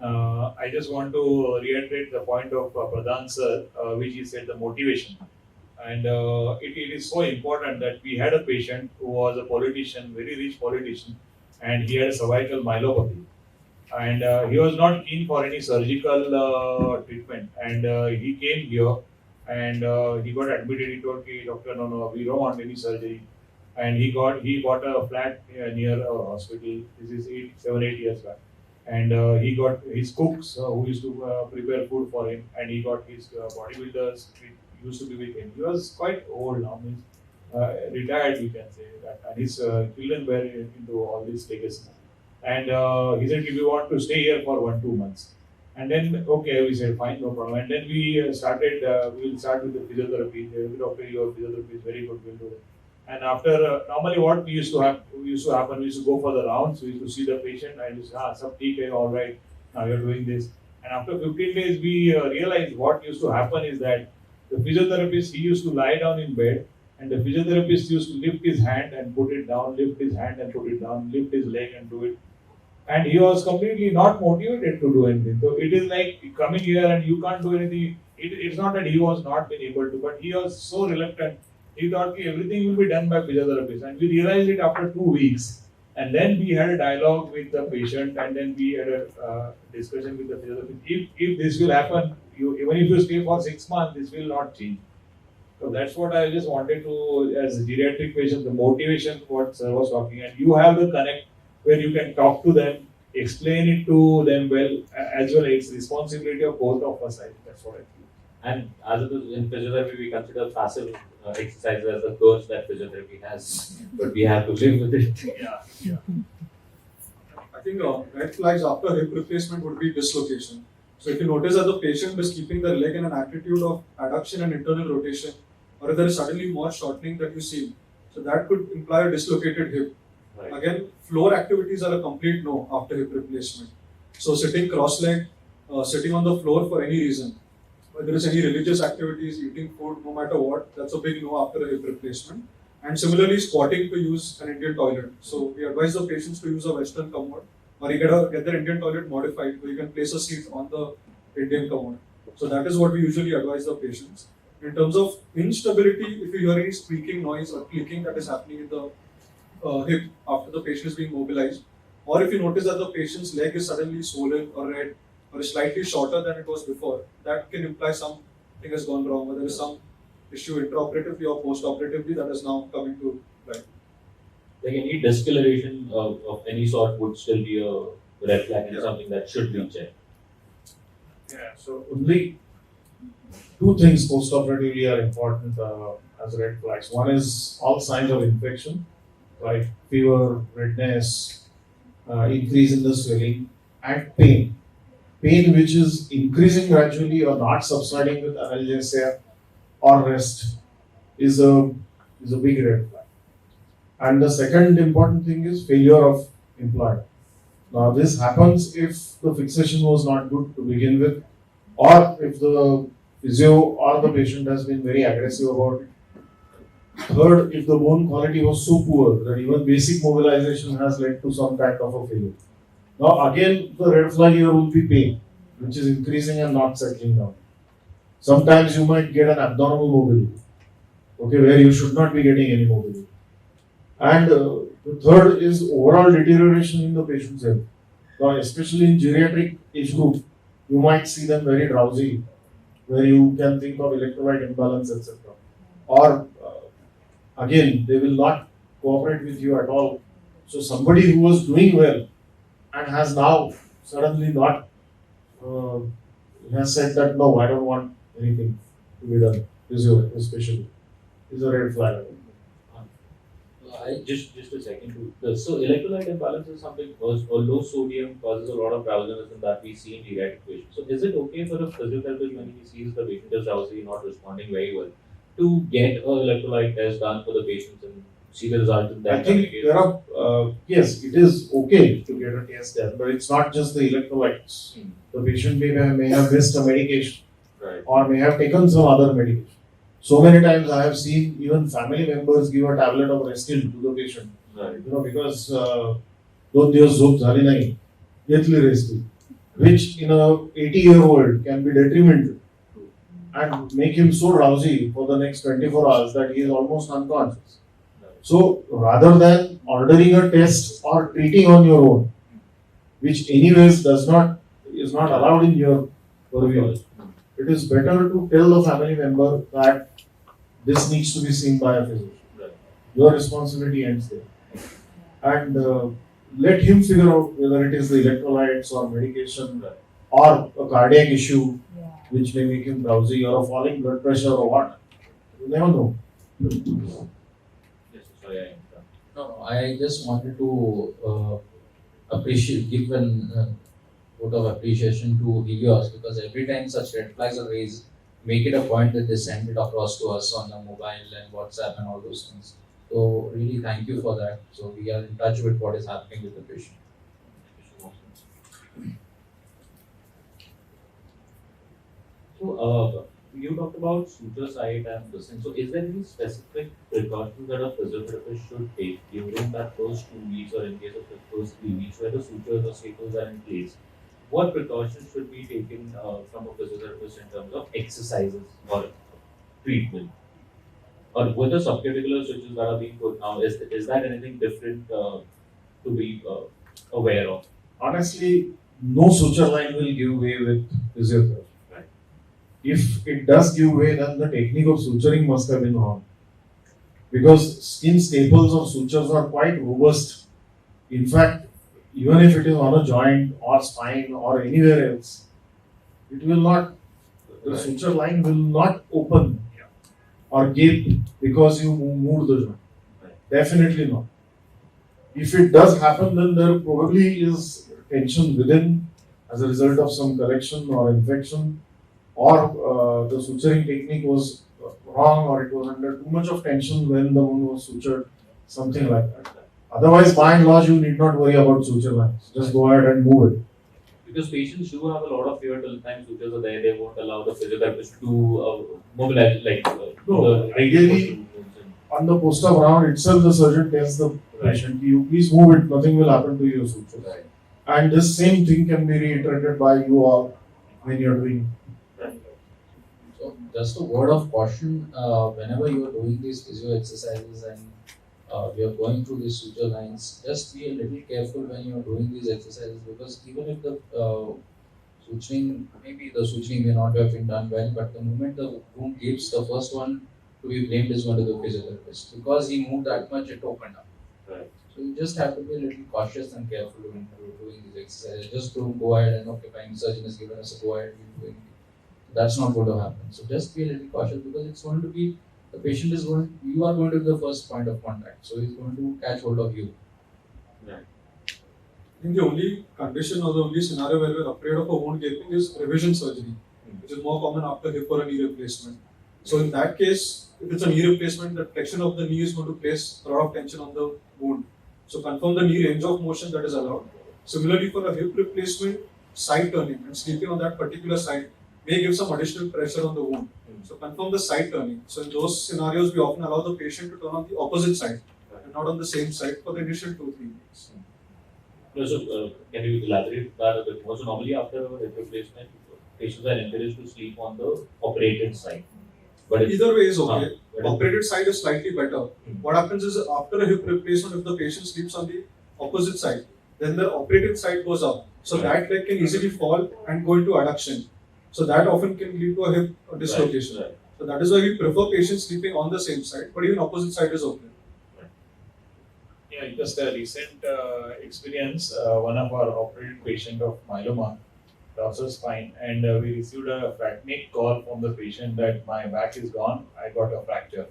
[SPEAKER 5] I just want to reiterate the point of Pradhan sir, which he said the motivation. And it is so important that we had a patient who was a politician, very rich politician, and he had a cervical myelopathy. And he was not keen for any surgical treatment. And he came here and he got admitted. He told me, doctor, no, we don't want any surgery. And he got a flat near our hospital. This is 7, 8 years back. And he got his cooks who used to prepare food for him, and he got his bodybuilders who used to be with him. He was quite old now, means retired, we can say that, and his children were into all this legacy. And he said, if you want to stay here for 1-2 months, and then okay, we said fine, no problem. And then we started. We'll start with the physiotherapy. Doctor, your physiotherapy is very good. We'll do that. And after normally what we used to happen, we used to go for the rounds. We used to see the patient and we used to say, sab theek hai, all right. Now you're doing this. And after 15 days, we realized what used to happen is that the physiotherapist, he used to lie down in bed, and the physiotherapist used to lift his hand and put it down, lift his hand and put it down, lift his leg and do it. And he was completely not motivated to do anything. So it is like coming here and you can't do anything. It's not that he was not been able to, but he was so reluctant. He thought okay, everything will be done by physiotherapist, and we realized it after 2 weeks. And then we had a dialogue with the patient, and then we had a discussion with the physiotherapist. If this will happen, even if you stay for 6 months, this will not change. So that's what I just wanted to, as a geriatric patient, the motivation what sir was talking, and you have the connect where you can talk to them, explain it to them well, as well. It's responsibility of both of us. That's what I feel.
[SPEAKER 1] And as it is in physiotherapy, we consider passive exercises as a course that physiotherapy has, but we have to live with it.
[SPEAKER 5] Yeah.
[SPEAKER 4] I think red flags after hip replacement would be dislocation. So if you notice that the patient is keeping their leg in an attitude of adduction and internal rotation, or if there is suddenly more shortening that you see, so that could imply a dislocated hip.
[SPEAKER 1] Right.
[SPEAKER 4] Again, floor activities are a complete no after hip replacement. So sitting cross-legged, sitting on the floor for any reason, whether it's any religious activities, eating food, no matter what, that's a big no after a hip replacement. And similarly, squatting to use an Indian toilet. So we advise the patients to use a Western commode, or you get their Indian toilet modified, where you can place a seat on the Indian commode. So that is what we usually advise the patients. In terms of instability, if you hear any squeaking noise or clicking that is happening in the hip after the patient is being mobilized, or if you notice that the patient's leg is suddenly swollen or red or is slightly shorter than it was before, that can imply something has gone wrong, or there is some issue intraoperatively or postoperatively that is now coming to light.
[SPEAKER 1] Like any discoloration of any sort would still be a red flag and something that should be checked.
[SPEAKER 3] Yeah, so only two things post-operatively are important as red flags. One is all signs of infection, like fever, redness, increase in the swelling, and pain. Pain which is increasing gradually or not subsiding with analgesia or rest is a big red flag. And the second important thing is failure of implant. Now this happens if the fixation was not good to begin with, or if the physio or the patient has been very aggressive about it. Third, if the bone quality was so poor that even basic mobilization has led to some kind of a failure. Now again, the red flag here will be pain, which is increasing and not settling down. Sometimes you might get an abnormal mobility, okay, where you should not be getting any mobility. And the third is overall deterioration in the patient's health. Now, especially in geriatric age group, you might see them very drowsy, where you can think of electrolyte imbalance, etc. Or again, they will not cooperate with you at all. So somebody who was doing well and has now suddenly not has said that no, I don't want anything to be done, physio especially, is a red flag.
[SPEAKER 1] Just a second so electrolyte imbalance is something or low sodium causes a lot of drowsiness and that we see in geriatric patients. So is it okay for a physiotherapist when he sees the patient is drowsy, not responding very well, to get an electrolyte test done for the patients and see the results in that
[SPEAKER 3] I think there are, yes, it is okay to get a test done, but it's not just the electrolytes. The patient may have missed a medication,
[SPEAKER 1] right,
[SPEAKER 3] or may have taken some other medication. So many times I have seen even family members give a tablet of Restil to the patient,
[SPEAKER 1] right,
[SPEAKER 3] because 2 दिवस झोप झाली नाही, घेतली Restil, which in a 80-year-old can be detrimental and make him so drowsy for the next 24 hours that he is almost unconscious. So rather than ordering a test or treating on your own, which anyways is not allowed in your purview, it is better to tell the family member that this needs to be seen by a physician.
[SPEAKER 1] right.
[SPEAKER 3] Your responsibility ends there. And let him figure out whether it is the electrolytes or medication or a cardiac issue which may make him drowsy or a falling blood pressure or what. You never know.
[SPEAKER 1] Yes, sorry, I interrupted.
[SPEAKER 2] No, I just wanted to give an vote of appreciation to Healyos, because every time such red flags are raised, make it a point that they send it across to us on the mobile and WhatsApp and all those things. So really thank you for that. So we are in touch with what is happening with the patient.
[SPEAKER 1] So you talked about suture site and this thing. So is there any specific precautions that a physiotherapist should take during that first 2 weeks or in case of the first 3 weeks where the sutures or staples are in place? What precautions should be taken from a physiotherapist in terms of exercises or treatment? Or with the subclavicular switches that are being put now, is that anything different to be aware of?
[SPEAKER 3] Honestly, no suture line will give way with physiotherapy.
[SPEAKER 1] Right.
[SPEAKER 3] If it does give way, then the technique of suturing must have been wrong. Because skin staples or sutures are quite robust. In fact, even if it is on a joint or spine or anywhere else, it will not, the suture line will not open or gape because you move the joint.
[SPEAKER 1] Right.
[SPEAKER 3] Definitely not. If it does happen, then there probably is tension within as a result of some collection or infection, or the suturing technique was wrong, or it was under too much of tension when the wound was sutured, something like that. Otherwise, by and large, you need not worry about suture lines. Just go ahead and move it.
[SPEAKER 1] Because patients do have a lot of fear till the time sutures are there, they won't allow the physiotherapist to mobilize,
[SPEAKER 3] No,
[SPEAKER 1] the
[SPEAKER 3] ideally, on the post-op round itself, the surgeon tells the patient, you please move it, nothing will happen to your suture.
[SPEAKER 1] Right.
[SPEAKER 3] And this same thing can be reiterated by you all when you're doing.
[SPEAKER 2] So just a word of caution, whenever you are doing these physio exercises and you are going through these suture lines, just be a little careful when you are doing these exercises, because even if the suturing may not have been done well, but the moment the wound gapes, the first one to be blamed is going to the physiotherapist, because he moved that much, it opened up.
[SPEAKER 1] Right.
[SPEAKER 2] So you just have to be a little cautious and careful when you're doing these exercises. Just don't go ahead and okay, fine, surgeon has given us a go ahead, we're doing it. That's not going to happen. So just be a little cautious, because it's going to be, the patient is going, you are going to be the first point of contact. So he's going to catch hold of you.
[SPEAKER 1] Right.
[SPEAKER 4] I think the only condition or the only scenario where we're afraid of a wound gaping is revision surgery, which is more common after hip or a knee replacement. So in that case, if it's a knee replacement, the flexion of the knee is going to place a lot of tension on the wound. So confirm the knee range of motion that is allowed. Similarly, for a hip replacement, side turning and sleeping on that particular side may give some additional pressure on the wound. So confirm the side turning. So in those scenarios, we often allow the patient to turn on the opposite side and not on the same side for the initial 2-3 weeks.
[SPEAKER 1] No, so, can you elaborate that a bit more? So normally after a hip replacement, patients are encouraged to sleep on the operated side. But if,
[SPEAKER 4] Either way is okay.
[SPEAKER 1] but if-
[SPEAKER 4] Operated side is slightly better.
[SPEAKER 1] Hmm.
[SPEAKER 4] What happens is after a hip replacement, if the patient sleeps on the opposite side, then the operated side goes up. So that leg can easily fall and go into adduction. So that often can lead to a hip dislocation.
[SPEAKER 1] Right.
[SPEAKER 4] So that is why we prefer patients sleeping on the same side, but even opposite side is okay.
[SPEAKER 5] Yeah, just a recent experience. One of our operated patient of myeloma, dorsal spine, and we received a frantic call from the patient that my back is gone. I got a fracture.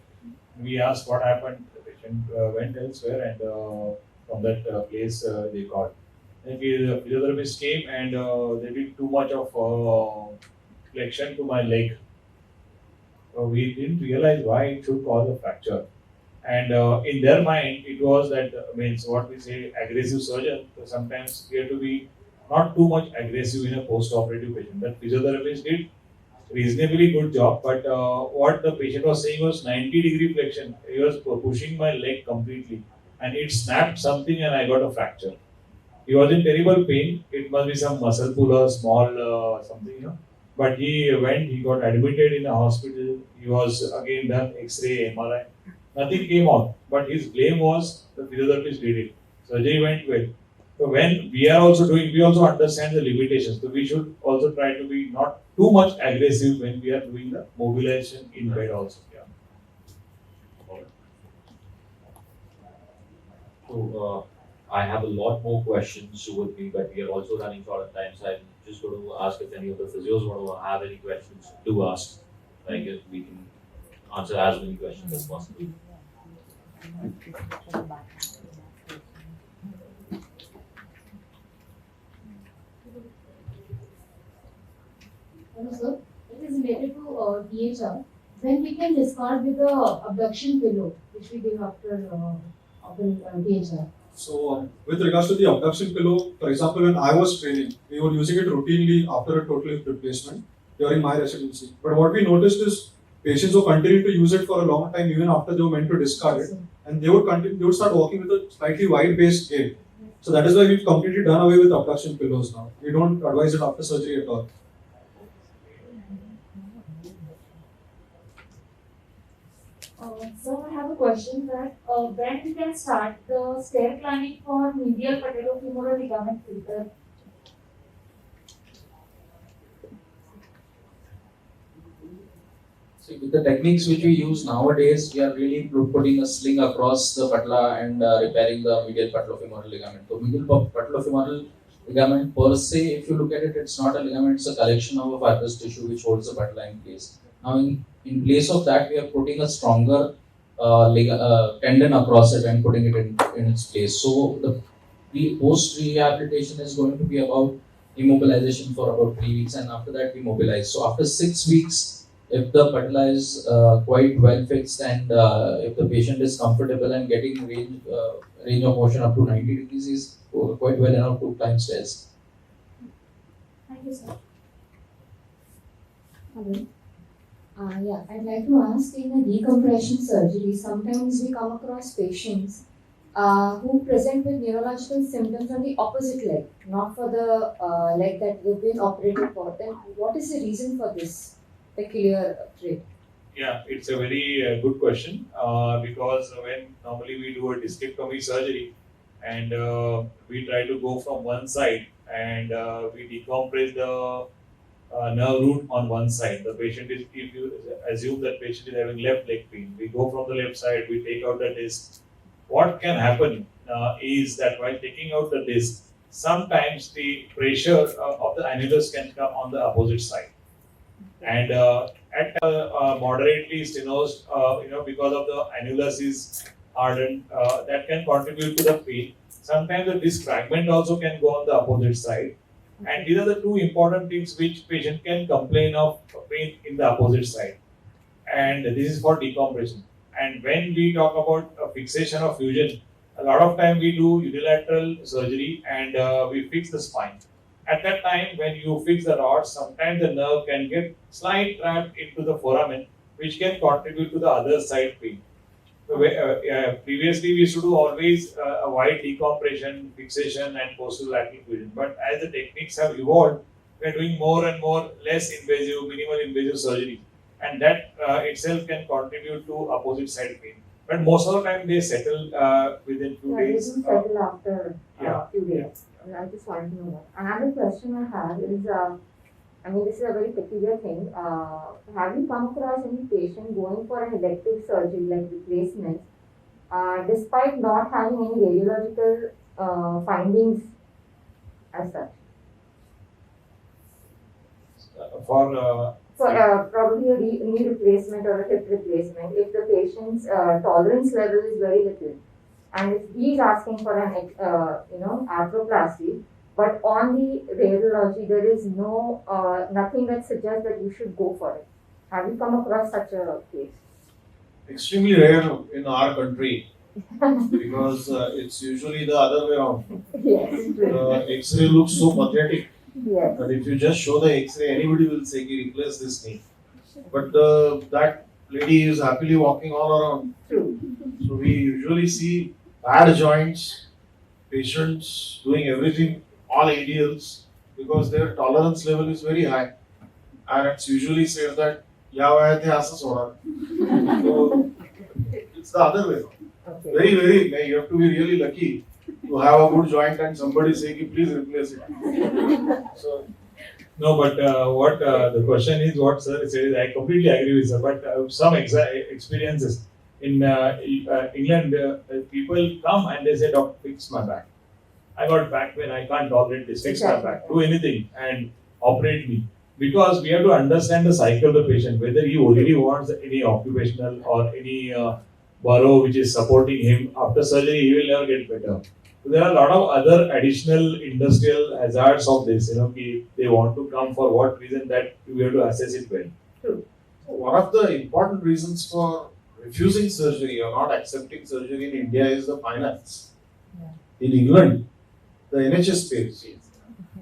[SPEAKER 5] We asked what happened. The patient went elsewhere, and from that place they got. And the physiotherapist came, and they did too much of flexion to my leg. We didn't realize why it should cause a fracture. And in their mind, it was that means what we say aggressive surgeon. So sometimes we have to be not too much aggressive in a post-operative patient. That physiotherapist did reasonably good job, but what the patient was saying was 90-degree flexion. He was pushing my leg completely, and it snapped something, and I got a fracture. He was in terrible pain. It must be some muscle pull or small something, But he went. He got admitted in a hospital. He was again done X-ray, MRI. Nothing came out, but his blame was the physiotherapist did it. Surgery went well. So when we are also doing, we also understand the limitations. So we should also try to be not too much aggressive when we are doing the mobilization in bed also. Yeah.
[SPEAKER 1] So I have a lot more questions with me, but we are also running short of time. So I'm just going to ask if any of the physios want to have any questions to ask. Like if we can answer as many questions as possible.
[SPEAKER 6] Hello, sir. It is related to DHR. When we can discard with the abduction pillow, which we give after DHR.
[SPEAKER 4] So with regards to the abduction pillow, for example, when I was training, we were using it routinely after a total hip replacement during my residency. But what we noticed is patients who continued to use it for a long time even after they were meant to discard it, and they would start walking with a slightly wide-based gait. So that is why we've completely done away with abduction pillows now. We don't advise it after surgery at all.
[SPEAKER 6] So I have a question that when we can start the stair climbing for medial patellofemoral ligament filter.
[SPEAKER 2] See, with the techniques which we use nowadays, we are really putting a sling across the patella and repairing the medial patellofemoral ligament. So medial patellofemoral ligament per se, if you look at it, it's not a ligament, it's a collection of a fibrous tissue which holds the patella in place. Now in place of that, we are putting a stronger tendon across it and putting it in its place. So the post-rehabilitation is going to be about immobilization for about 3 weeks, and after that we mobilize. So after 6 weeks, if the patella is quite well fixed and if the patient is comfortable and getting range of motion up to 90 degrees, is quite well enough to climb stairs.
[SPEAKER 6] Thank you, sir. Hello. Yeah, I'd like to ask, in the decompression surgery, sometimes we come across patients who present with neurological symptoms on the opposite leg, not for the leg that they've been operated for. Then what is the reason for this peculiar trait?
[SPEAKER 5] Yeah, it's a very good question because when normally we do a discectomy surgery and we try to go from one side and we decompress the nerve root on one side. The patient is, if you assume that patient is having left leg pain, we go from the left side, we take out the disc. What can happen is that while taking out the disc, sometimes the pressure of the annulus can come on the opposite side. And at moderately stenosed, because of the annulus is hardened, that can contribute to the pain. Sometimes the disc fragment also can go on the opposite side. And these are the two important things which patient can complain of pain in the opposite side. And this is for decompression. And when we talk about fixation or fusion, a lot of time we do unilateral surgery and we fix the spine. At that time, when you fix the rod, sometimes the nerve can get slight trapped into the foramen, which can contribute to the other side pain. So, previously, we used to do always a wide decompression, fixation, and posterolateral fusion. But as the techniques have evolved, we are doing more and more less invasive, minimal invasive surgery, and that itself can contribute to opposite side pain. But most of the time, they settle within few
[SPEAKER 6] Yeah,
[SPEAKER 5] days.
[SPEAKER 6] they do settle after
[SPEAKER 5] yeah.
[SPEAKER 6] few days. I just wanted to know that. Another question I have is, this is a very peculiar thing. Have you come across any patient going for an elective surgery like replacement, despite not having any radiological findings as such?
[SPEAKER 5] For
[SPEAKER 6] Probably a knee replacement or a hip replacement, if the patient's tolerance level is very little, and if he is asking for an arthroplasty, but on the radiology there is no nothing that suggests that you should go for it. Have you come across such a case?
[SPEAKER 3] Extremely rare in our country because it's usually the other way around.
[SPEAKER 6] Yes.
[SPEAKER 3] X-ray looks so pathetic.
[SPEAKER 6] Yes.
[SPEAKER 3] But if you just show the X-ray, anybody will say, replace this knee. But that lady is happily walking all around.
[SPEAKER 6] True.
[SPEAKER 3] So we usually see bad joints, patients doing everything, all ADLs, because their tolerance level is very high. And it's usually said that, so it's the other way around.
[SPEAKER 6] Okay.
[SPEAKER 3] Very, very, you have to be really lucky to have a good joint and somebody say, please replace it. So,
[SPEAKER 5] no, but what the question is, what sir said, I completely agree with sir. But some experiences in England, people come and they say, "Doctor, fix my back. I got back pain. I can't tolerate this. Fix my back. Do anything and operate me." Because we have to understand the cycle of the patient, whether he really wants any occupational or any burrow which is supporting him. After surgery, he will never get better. So there are a lot of other additional industrial hazards of this. They want to come for what reason, that we have to assess it well.
[SPEAKER 3] so one of the important reasons for refusing surgery or not accepting surgery in India is the finance.
[SPEAKER 6] Yeah.
[SPEAKER 3] In England, the NHS pays,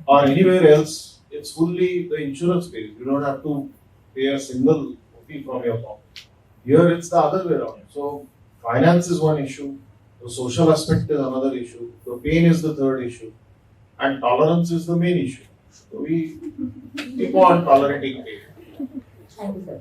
[SPEAKER 3] or anywhere else, it's fully the insurance pays. You don't have to pay a single fee from your pocket. Here, it's the other way around. So, finance is one issue. The social aspect is another issue. The pain is the third issue. And tolerance is the main issue. So we keep on tolerating pain.
[SPEAKER 6] Thank you, sir.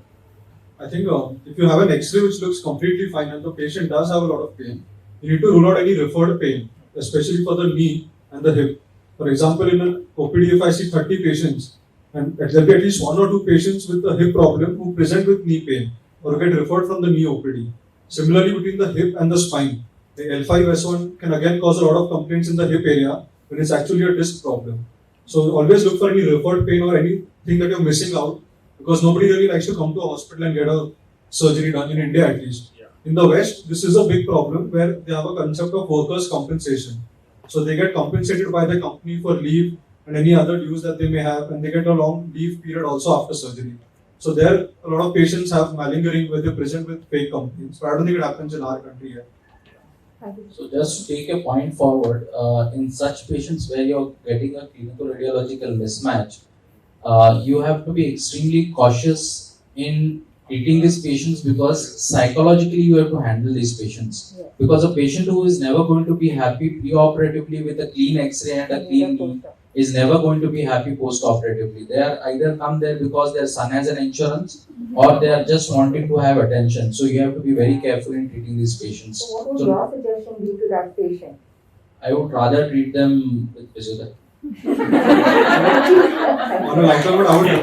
[SPEAKER 4] I think if you have an X-ray which looks completely fine and the patient does have a lot of pain, you need to rule out any referred pain, especially for the knee and the hip. For example, in an OPD, if I see 30 patients, and there will be at least 1 or 2 patients with a hip problem who present with knee pain or get referred from the knee OPD. Similarly, between the hip and the spine, the L5S1 can again cause a lot of complaints in the hip area when it's actually a disc problem. So always look for any referred pain or anything that you're missing out, because nobody really likes to come to a hospital and get a surgery done, in India at least.
[SPEAKER 5] Yeah.
[SPEAKER 4] In the West, this is a big problem where they have a concept of workers' compensation. So they get compensated by the company for leave and any other dues that they may have, and they get a long leave period also after surgery. So there, a lot of patients have malingering where they present with fake complaints. But I don't think it happens in our country yet.
[SPEAKER 2] So just to take a point forward, in such patients where you're getting a clinical radiological mismatch, you have to be extremely cautious in treating these patients, because psychologically you have to handle these patients.
[SPEAKER 6] Yeah.
[SPEAKER 2] Because a patient who is never going to be happy pre-operatively with a clean X-ray and a clean knee is never going to be happy post-operatively. They are either come there because their son has an insurance, or they are just wanting to have attention. So you have to be very careful in treating these patients.
[SPEAKER 6] So what would your suggestion be to that patient?
[SPEAKER 2] I would rather treat them with physiotherapy.
[SPEAKER 4] On a lighter note, I would.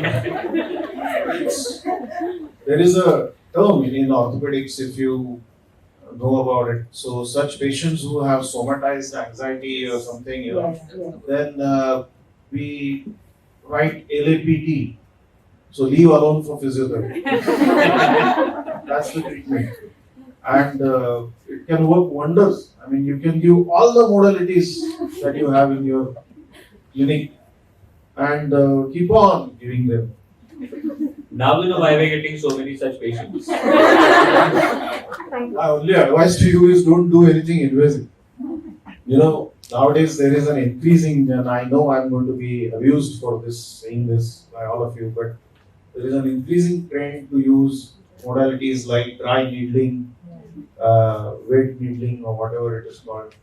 [SPEAKER 3] There is a term in orthopaedics, if you know about it. So such patients who have somatized anxiety or something,
[SPEAKER 6] Yes, yes.
[SPEAKER 3] then we write LAPT. So leave alone for physiotherapy. That's the treatment. And it it can work wonders. I mean, you can give all the modalities that you have in your clinic and keep on giving them.
[SPEAKER 1] Now you know why we're getting so many such patients.
[SPEAKER 3] My only advice to you is don't do anything invasive. You know, nowadays there is an increasing, and I know I'm going to be abused for this, saying this by all of you, but there is an increasing trend to use modalities like dry needling, wet needling, or whatever it is called,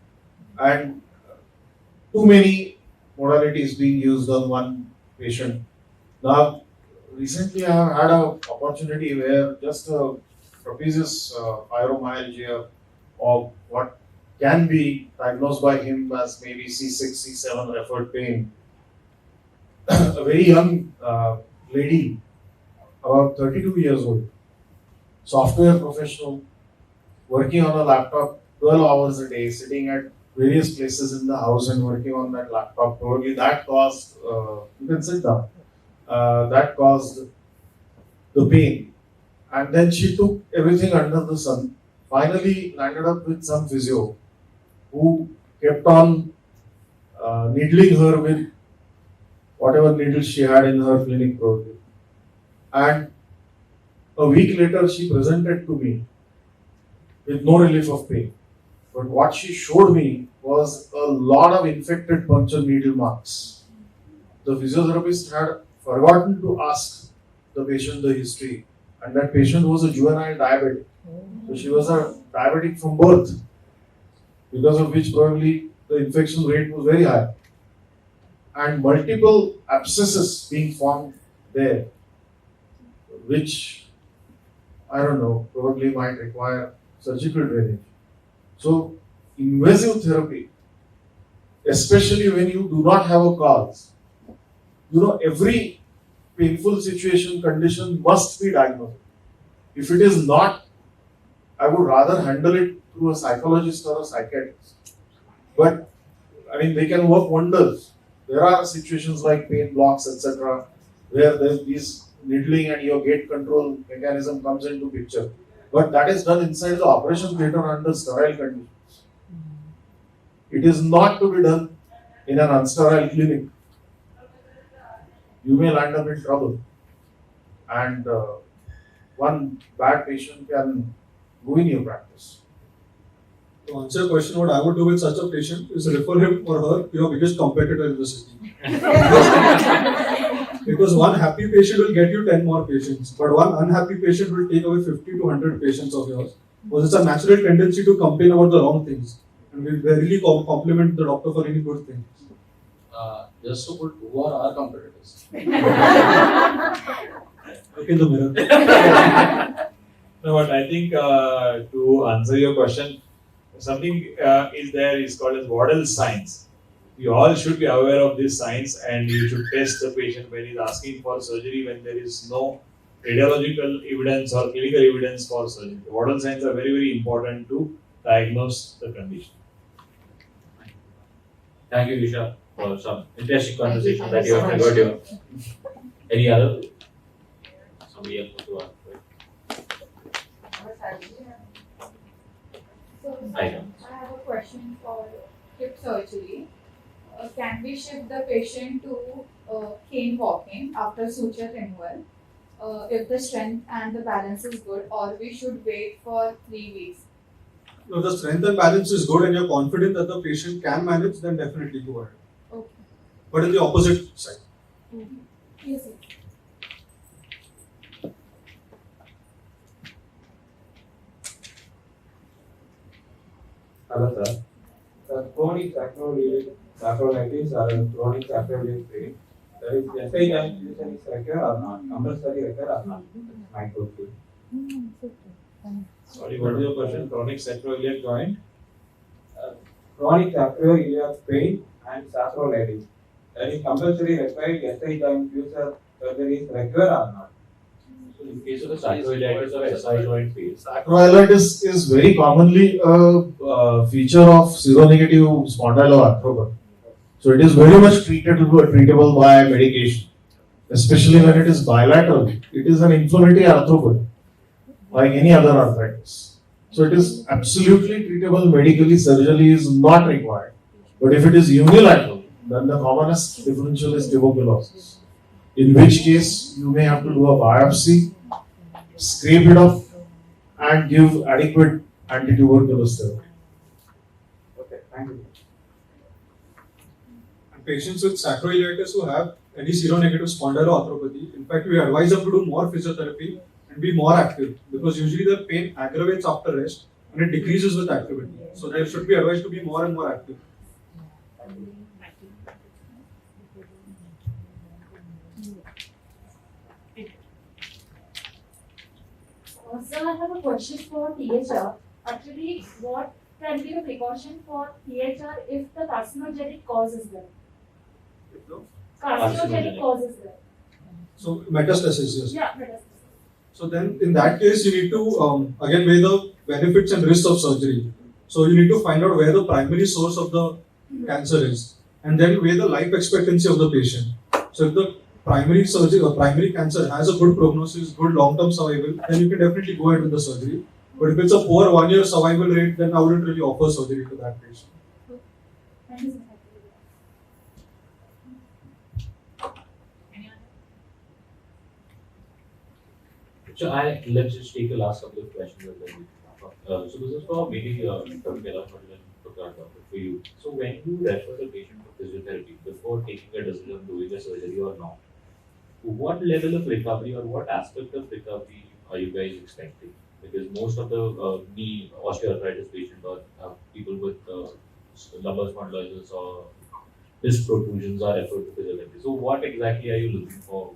[SPEAKER 3] and too many modalities being used on one patient. Now, recently I have had an opportunity where just a trapezius fibromyalgia, or what can be diagnosed by him as maybe C6, C7 referred pain. A very young lady, about 32 years old, software professional, working on a laptop 12 hours a day, sitting at various places in the house and working on that laptop. Probably that caused, you can sit down, that caused the pain. And then she took everything under the sun, finally landed up with some physio who kept on needling her with whatever needles she had in her clinic probably. And a week later she presented to me with no relief of pain. But what she showed me was a lot of infected puncture needle marks. The physiotherapist had forgotten to ask the patient the history, and that patient was a juvenile diabetic. So she was a diabetic from birth, because of which probably the infection rate was very high. And multiple abscesses being formed there, which, I don't know, probably might require surgical drainage. So, invasive therapy, especially when you do not have a cause, you know, every painful situation, condition must be diagnosed. If it is not, I would rather handle it through a psychologist or a psychiatrist. But, I mean, they can work wonders. There are situations like pain blocks, etc., where there's these needling and your gate control mechanism comes into picture. But that is done inside the operation theatre under sterile conditions. It is not to be done in an unsterile clinic. You may land up in trouble. And one bad patient can ruin your practice.
[SPEAKER 4] To answer your question, what I would do with such a patient is refer him or her to your biggest competitor in the city. Because one happy patient will get you 10 more patients, but one unhappy patient will take away 50 to 100 patients of yours. Because it's a natural tendency to complain about the wrong things. And we rarely compliment the doctor for any good things.
[SPEAKER 2] Just to put, who are our competitors?
[SPEAKER 4] Look in the mirror.
[SPEAKER 5] No, but I think to answer your question, something is called as Waddell signs. You all should be aware of this science, and you should test the patient when he's asking for surgery when there is no radiological evidence or clinical evidence for surgery. The Waddell signs are very, very important to diagnose the condition.
[SPEAKER 1] Thank you, Isha, for some interesting conversation that you have triggered here. Any other? Somebody else want to ask?
[SPEAKER 7] So,
[SPEAKER 1] I
[SPEAKER 7] I
[SPEAKER 1] know.
[SPEAKER 7] have a question for hip surgery. Can we shift the patient to cane walking after suture removal if the strength and the balance is good, or we should wait for 3 weeks?
[SPEAKER 4] If the strength and balance is good and you're confident that the patient can manage, then definitely go ahead.
[SPEAKER 7] Okay.
[SPEAKER 4] But in the opposite side.
[SPEAKER 7] Yes, sir.
[SPEAKER 8] Hello, sir. Chronic sacroiliitis or chronic sacroiliitis pain, that is SI joint fusion is required or not? Compulsory required or not? That's my question.
[SPEAKER 5] Sorry, what is your question? Chronic sacroiliac joint?
[SPEAKER 8] Chronic sacroiliac pain and sacroiliitis, that is compulsory required SI joint fusion surgery is required or not?
[SPEAKER 1] In case of the sacroiliitis or SI joint pain,
[SPEAKER 3] Sacroiliitis is very commonly a feature of seronegative spondyloarthropathy. So it is very much treatable by medication, especially when it is bilateral. It is an inflammatory arthropathy, like any other arthritis. So it is absolutely treatable medically, surgery is not required. But if it is unilateral, then the commonest differential is tuberculosis. In which case you may have to do a biopsy, scrape it off, and give adequate anti-tuberculous therapy.
[SPEAKER 8] Okay, thank you.
[SPEAKER 4] And patients with sacroiliitis who have any seronegative spondyloarthropathy, in fact, we advise them to do more physiotherapy and be more active because usually the pain aggravates after rest and it decreases with activity. So they should be advised to be more and more active.
[SPEAKER 9] Sir, I have a question for THR. Actually, what can be the precaution for THR if the carcinogenic cause is there? Carcinogenic cause is there.
[SPEAKER 4] So metastasis, yes.
[SPEAKER 9] Yeah, metastasis.
[SPEAKER 4] So then in that case you need to again weigh the benefits and risks of surgery. So you need to find out where the primary source of the cancer is and then weigh the life expectancy of the patient. So if the primary surgery or primary cancer has a good prognosis, good long-term survival, then you can definitely go ahead with the surgery. But if it's a poor 1-year survival rate, then I wouldn't really offer surgery to that patient.
[SPEAKER 9] Thank you, sir.
[SPEAKER 1] So let's just take the last couple of questions and then we wrap up. So this is for maybe Dr. Kailash for you. So when you refer the patient to physiotherapy before taking a decision of doing a surgery or not, what level of recovery or what aspect of recovery are you guys expecting? Because most of the knee osteoarthritis patients or people with lumbar spondylosis or disc protrusions are referred to physiotherapy. So what exactly are you looking for?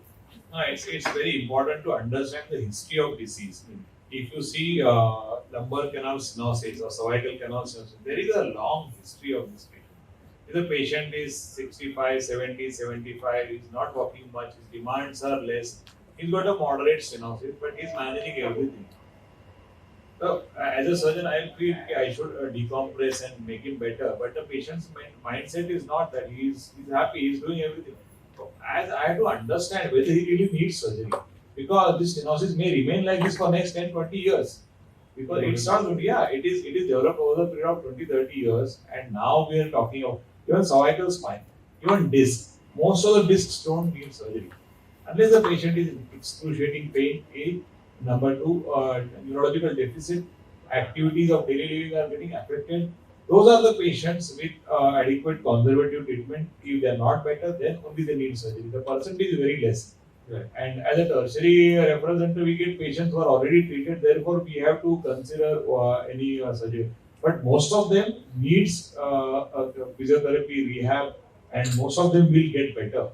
[SPEAKER 5] No, it's very important to understand the history of disease. If you see lumbar canal stenosis or cervical canal stenosis, there is a long history of this patient. If the patient is 65, 70, 75, he's not walking much, his demands are less, he's got a moderate stenosis, but he's managing everything. So, as a surgeon, I feel I should decompress and make him better, but the patient's mindset is not that he's happy, he's doing everything. So, as I have to understand whether he really needs surgery, because this stenosis may remain like this for next 10, 20 years. Because it's not good, it is developed over the period of 20, 30 years, and now we are talking of even cervical spine, even disc. Most of the discs don't need surgery. Unless the patient is in excruciating pain, A. Number 2, neurological deficit, activities of daily living are getting affected. Those are the patients with adequate conservative treatment. If they are not better, then only they need surgery. The percentage is very less.
[SPEAKER 1] Right.
[SPEAKER 5] And as a tertiary referral center, we get patients who are already treated. Therefore, we have to consider any surgery. But most of them needs physiotherapy, rehab, and most of them will get better.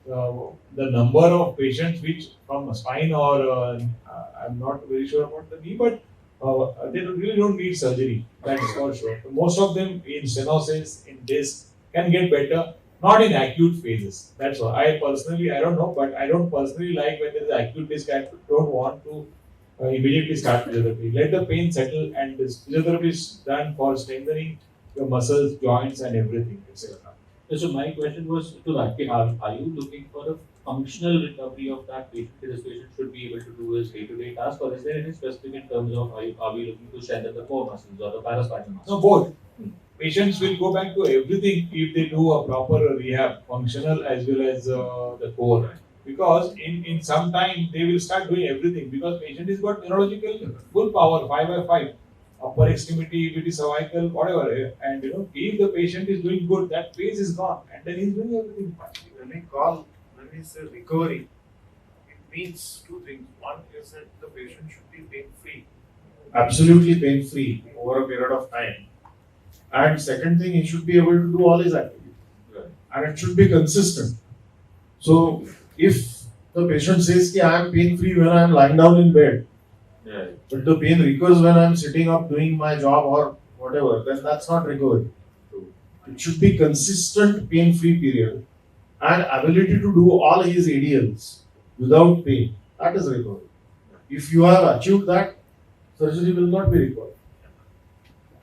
[SPEAKER 5] The number of patients which from spine or I'm not very sure about the knee, but they really don't need surgery. That's for sure. Most of them in stenosis, in disc, can get better, not in acute phases. That's all. I don't know, but I don't personally like when there is acute disc. I don't want to immediately start physiotherapy. Let the pain settle, and this physiotherapy is done for strengthening your muscles, joints, and everything, etc.
[SPEAKER 1] So my question was to that, are you looking for a functional recovery of that patient? This patient should be able to do his day-to-day task, or is there any specific in terms of are we looking to strengthen the core muscles or the paraspinal muscles?
[SPEAKER 5] No, both. Patients will go back to everything if they do a proper rehab, functional as well as the core. Because in some time they will start doing everything because patient has got neurological full power 5/5. Upper extremity, if it is cervical, whatever, and if the patient is doing good, that phase is gone, and then he's doing everything fine.
[SPEAKER 3] When we say recovery, it means two things. One is that the patient should be pain-free. Absolutely pain-free over a period of time. And second thing, he should be able to do all his activities.
[SPEAKER 1] Right.
[SPEAKER 3] And it should be consistent. So, if the patient says that I am pain-free when I am lying down in bed,
[SPEAKER 1] Yeah.
[SPEAKER 3] but the pain recurs when I am sitting up doing my job or whatever, then that's not recovery. It should be consistent pain-free period and ability to do all his ADLs without pain. That is recovery. If you have achieved that, surgery will not be required.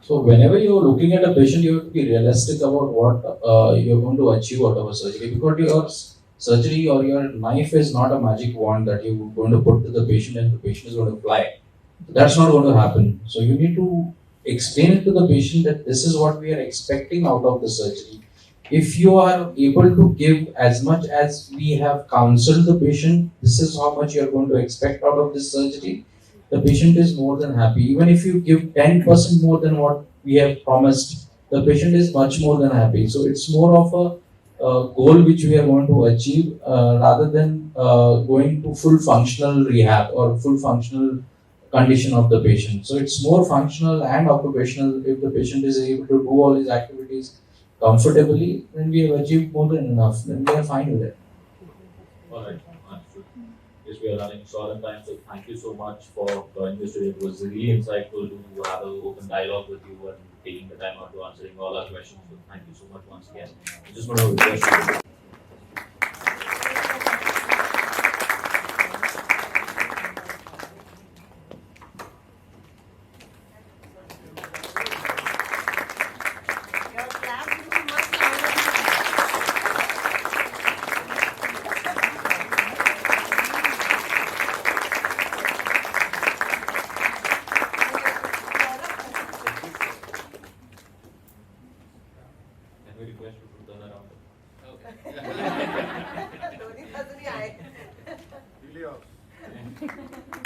[SPEAKER 2] So whenever you're looking at a patient, you have to be realistic about what you're going to achieve out of a surgery, because your surgery or your knife is not a magic wand that you're going to put to the patient and the patient is going to fly. That's not going to happen. So you need to explain it to the patient that this is what we are expecting out of the surgery. If you are able to give as much as we have counseled the patient, this is how much you are going to expect out of this surgery, the patient is more than happy. Even if you give 10% more than what we have promised, the patient is much more than happy. So it's more of a goal which we are going to achieve rather than going to full functional rehab or full functional condition of the patient. So it's more functional and occupational. If the patient is able to do all his activities comfortably, then we have achieved more than enough. Then we are fine with it.
[SPEAKER 1] Alright, understood. Yes, we are running short on time, so thank you so much for joining us today. It was really insightful to have an open dialogue with you and taking the time out to answering all our questions. So thank you so much once again. I just want to request you. Can we request you to turn around?
[SPEAKER 10] दोन्ही बाजूनी आहे
[SPEAKER 3] Healyos.